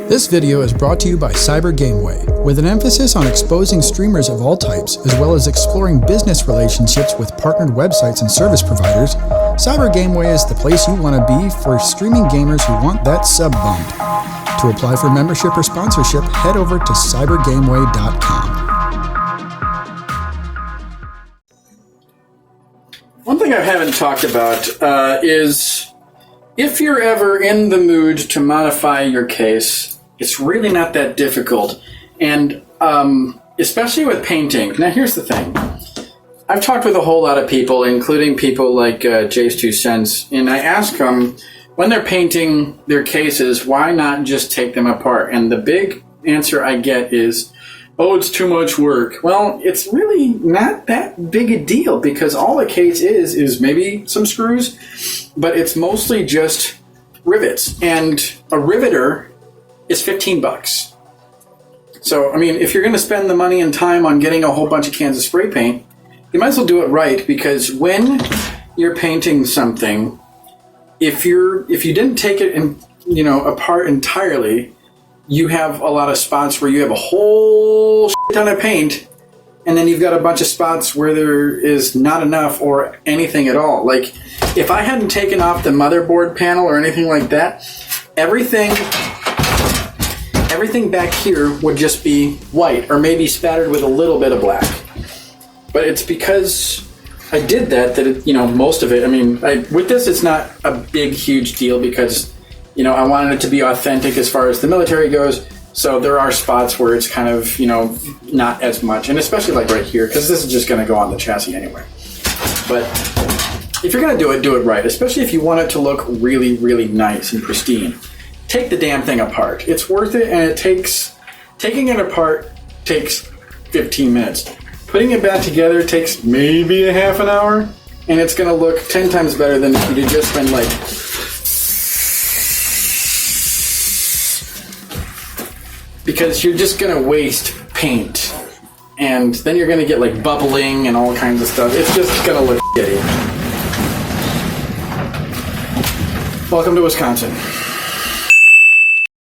This video is brought to you by CyberGameway, with an emphasis on exposing streamers of all types, as well as exploring business relationships with partnered websites and service providers. CyberGameway is the place you want to be for streaming gamers who want that sub bump. To apply for membership or sponsorship, head over to cybergameway.com. One thing I haven't talked about is if you're ever in the mood to modify your case, it's really not that difficult, and especially with painting. Now, here's the thing. I've talked with a whole lot of people, including people like Jay's 2 Cents, and I ask them, when they're painting their cases, why not just take them apart? And the big answer I get is, oh, it's too much work. Well, it's really not that big a deal, because all a case is maybe some screws, but it's mostly just rivets. And a riveter is $15. So, I mean, if you're going to spend the money and time on getting a whole bunch of cans of spray paint, you might as well do it right, because when you're painting something, if you didn't take it apart entirely, you have a lot of spots where you have a whole ton of paint, and then you've got a bunch of spots where there is not enough or anything at all. Like, if I hadn't taken off the motherboard panel or anything like that, everything back here would just be white, or maybe spattered with a little bit of black. But it's because I did that most of it, I mean, with this it's not a big, huge deal, because I wanted it to be authentic as far as the military goes, so there are spots where it's kind of, not as much, and especially like right here, because this is just going to go on the chassis anyway. But if you're going to do it right, especially if you want it to look really, really nice and pristine, take the damn thing apart. It's worth it, and taking it apart takes 15 minutes. Putting it back together takes maybe a half an hour, and it's going to look 10 times better than if you just spend because you're just going to waste paint, and then you're going to get bubbling and all kinds of stuff. It's just going to look shitty. Welcome to Wisconsin.